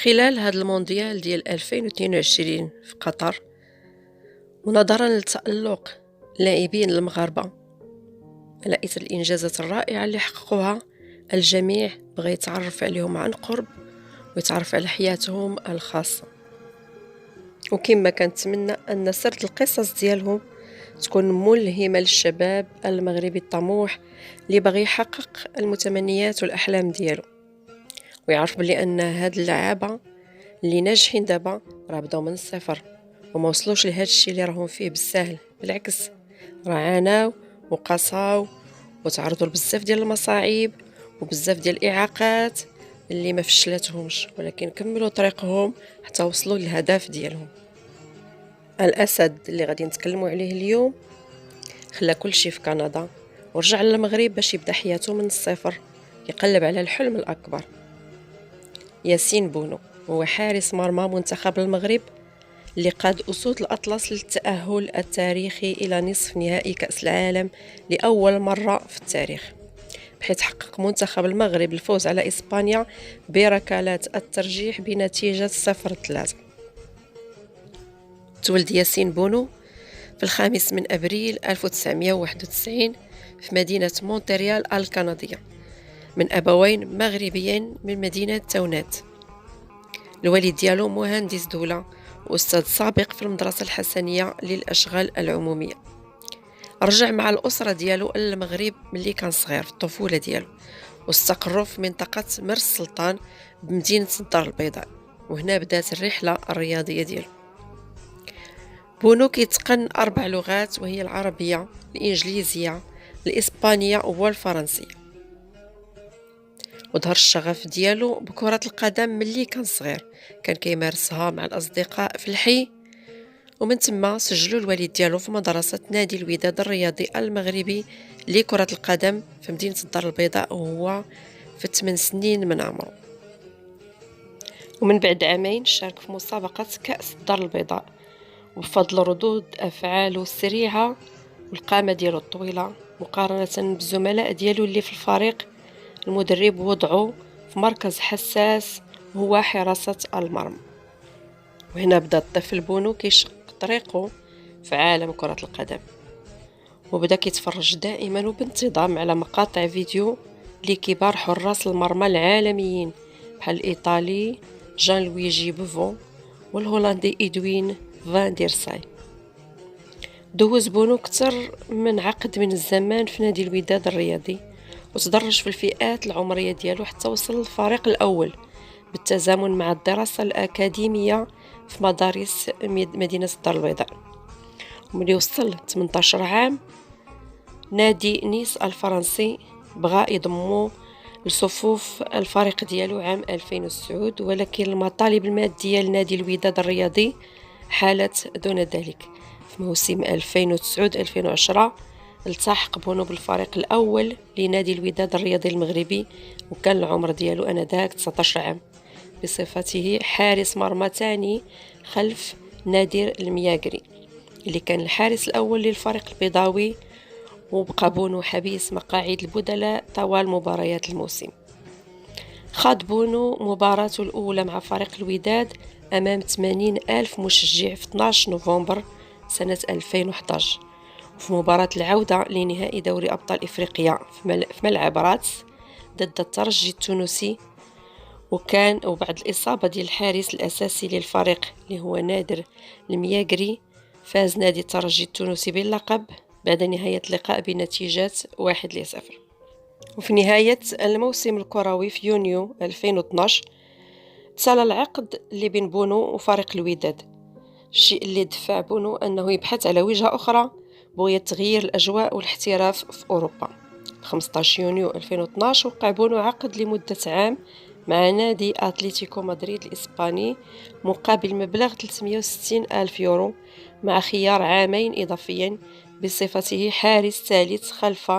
خلال هذا المونديال ديال 2022 في قطر، ونظرا لتألق اللاعبين المغاربة على إثر الإنجازات الرائعة اللي حققوها، الجميع بغى يتعرف عليهم عن قرب ويتعرف على حياتهم الخاصة. وكما كنتمنى أن سرد القصص ديالهم تكون ملهمة للشباب المغربي الطموح اللي بغى يحقق المتمنيات والأحلام ديالو، ويعرف بلي أن هاد اللعابة اللي ناجحين دابا راه بداو من الصفر وما وصلوش لهاد الشيء اللي راهم فيه بالساهل. بالعكس، راه عاناو وقصاو وتعرضوا لبزاف ديال المصاعب وبزاف ديال الإعاقات اللي ما فشلتهمش، ولكن كملوا طريقهم حتى وصلوا للهدف ديالهم. الأسد اللي غادي نتكلموا عليه اليوم خلى كل شيء في كندا ورجع للمغرب باش يبدا حياته من الصفر، يقلب على الحلم الأكبر. ياسين بونو هو حارس مرمى منتخب المغرب اللي قاد أسود الأطلس للتأهل التاريخي إلى نصف نهائي كأس العالم لأول مرة في التاريخ، بحيث حقق منتخب المغرب الفوز على إسبانيا بركلات الترجيح بنتيجة 0-3. تولد ياسين بونو في 5 أبريل 1991 في مدينة مونتريال الكندية من أبوين مغربيين من مدينة تونات. الوالد ديالو مهندس دولة وأستاذ سابق في المدرسة الحسنية للأشغال العمومية. رجع مع الأسرة ديالو للمغرب ملي كان صغير في الطفولة ديالو، واستقروا في منطقة مرس السلطان بمدينة الدار البيضاء، وهنا بدات الرحلة الرياضية ديالو. بونو كيتقن 4 لغات، وهي العربية، الإنجليزية، الإسبانية والفرنسية. وظهر الشغف ديالو بكرة القدم ملي كان صغير، كان كيمارسها مع الأصدقاء في الحي، ومن ثم سجلوا الوالد ديالو في مدرسة نادي الوداد الرياضي المغربي لكرة القدم في مدينة الدار البيضاء وهو في 8 سنين من عمره. ومن بعد عامين شارك في مسابقة كأس الدار البيضاء، وبفضل ردود أفعاله السريعة والقامة ديالو الطويلة مقارنة بالزملاء ديالو اللي في الفريق، المدرب وضعه في مركز حساس هو حراسة المرمى. وهنا بدا الطفل بونو كيشق طريقه في عالم كرة القدم، وبدا كيتفرج دائما وبانتظام على مقاطع فيديو لكبار حراس المرمى العالميين بحال الإيطالي جان لويجي بوفون والهولندي إدوين فان ديرساي. دوز بونو كتر من عقد من الزمان في نادي الوداد الرياضي، وتدرج في الفئات العمرية ديالو حتى وصل للفريق الأول بالتزامن مع الدراسة الأكاديمية في مدارس مدينة الدار البيضاء. وملي وصل 18 عام نادي نيس الفرنسي بغى يضمو لصفوف الفريق ديالو عام 2009، ولكن المطالب المادية لنادي الوداد الرياضي حالت دون ذلك. في موسم 2009-2010 التحق بونو بالفريق الأول لنادي الوداد الرياضي المغربي، وكان العمر ديالو أنذاك 19 عام، بصفته حارس مرمى ثاني خلف نادر المياقري اللي كان الحارس الأول للفريق البيضاوي. وبقى بونو حبيس مقاعد البدلاء طوال مباريات الموسم. خاض بونو مباراته الأولى مع فريق الوداد أمام 80 ألف مشجع في 12 نوفمبر سنة 2011، وفي مباراة العودة لنهائي دوري أبطال إفريقيا في ملعب راتس ضد الترجي التونسي. وبعد الإصابة ديال الحارس الأساسي للفريق اللي هو نادر المياقري، فاز نادي الترجي التونسي باللقب بعد نهاية اللقاء بنتيجة 1-0. وفي نهاية الموسم الكروي في يونيو 2012 تسالى العقد اللي بين بونو وفريق الوداد، الشيء اللي دفع بونو أنه يبحث على وجهة أخرى بغية تغيير الأجواء والاحتراف في أوروبا. 15 يونيو 2012 وقع بونو عقد لمدة عام مع نادي أتلتيكو مدريد الإسباني مقابل مبلغ 360 ألف يورو، مع خيار عامين إضافيين بصفته حارس ثالث خلف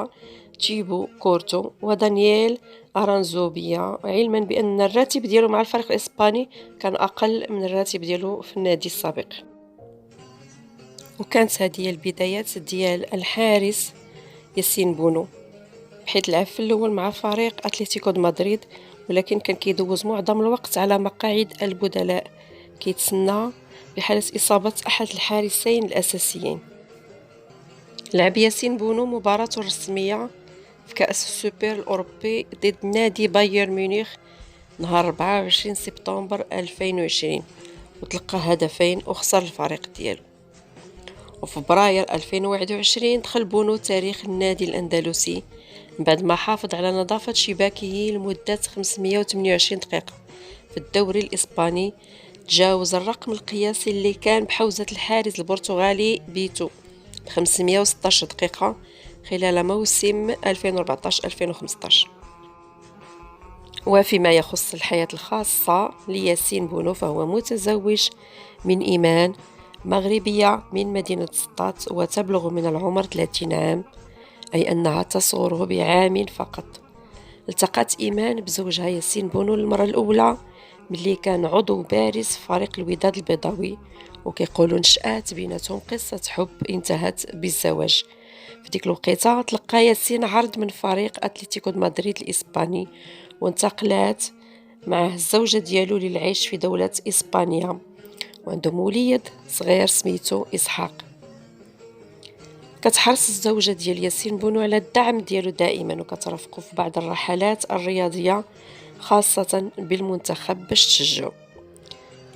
تيبو كورتو ودانييل أرانزوبيا، علما بأن الراتب ديالو مع الفريق الإسباني كان أقل من الراتب ديالو في النادي السابق. وكانت هذه البدايات ديال الحارس ياسين بونو، بحيث لعب في الأول مع فريق أتلتيكو دو مدريد ولكن كان كيدوز معظم الوقت على مقاعد البدلاء كيتسنى بحالة إصابة أحد الحارسين الأساسيين. لعب ياسين بونو مباراته الرسمية في كأس السوبر الأوروبي ضد نادي بايرن ميونخ نهار 24 سبتمبر 2020 وتلقى هدفين وخسر الفريق ديالو. وفي فبراير 2021 دخل بونو تاريخ النادي الأندلسي بعد ما حافظ على نظافة شباكه لمدة 528 دقيقة في الدوري الإسباني، تجاوز الرقم القياسي اللي كان بحوزة الحارس البرتغالي بيتو 516 دقيقة خلال موسم 2014-2015. وفيما يخص الحياة الخاصة لياسين بونو فهو متزوج من إيمان مغربية من مدينة سطات وتبلغ من العمر 30 عام، أي أنها تصغره بعام فقط. التقت إيمان بزوجها ياسين بونو للمرة الأولى ملي كان عضو بارز في فريق الوداد البيضاوي، وكيقولوا نشأت بيناتهم قصة حب انتهت بالزواج. في ديك الوقيته تلقى ياسين عرض من فريق أتلتيكو مدريد الإسباني وانتقلات معه الزوجة ديالو للعيش في دولة إسبانيا، وعندهم وليد صغير سميتو إسحاق. كتحرص الزوجة ديال ياسين بونو على الدعم ديالو دائما وكترافقو في بعض الرحلات الرياضية خاصة بالمنتخب باش تشجعو.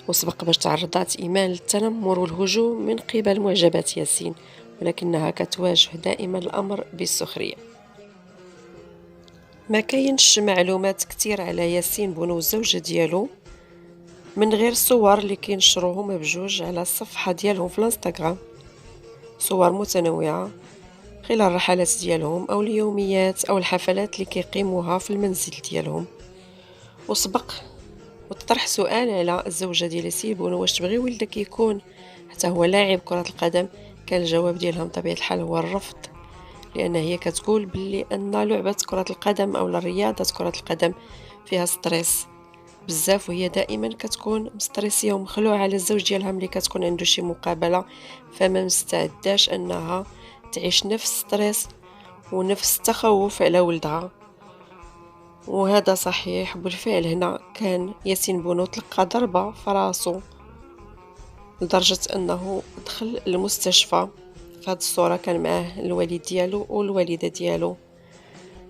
وسبق باش تعرضات إيمان للتنمر والهجوم من قبل معجبات ياسين، ولكنها كتواجه دائما الأمر بالسخرية. ما كاينش معلومات كتير على ياسين بونو والزوجة ديالو من غير صور اللي كينشروهم بجوج على الصفحة ديالهم في الانستغرام، صور متنوعة خلال الرحلات ديالهم أو اليوميات أو الحفلات اللي كيقيموها في المنزل ديالهم. وسبق وتطرح سؤال على الزوجة ديال ياسين بونو واش تبغي ولدك يكون حتى هو لاعب كرة القدم، كان الجواب ديالها بطبيعة الحال هو الرفض، لأن هي كتقول بلي أن لعبة كرة القدم أو رياضة كرة القدم فيها ستريس بزاف، وهي دائما كتكون مستريسيه ومخلوعه على الزوج ديالها ملي كتكون عنده شي مقابله، فما مستعداش انها تعيش نفس ستريس ونفس التخوف على ولدها. وهذا صحيح، بالفعل هنا كان ياسين بونو تلقى ضربه في راسو لدرجه انه دخل المستشفى. في هذه الصوره كان معاه الوالد ديالو والوالده ديالو.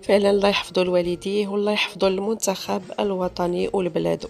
فعلا الله يحفظوا الوالديه والله يحفظوا المنتخب الوطني ولبلادو.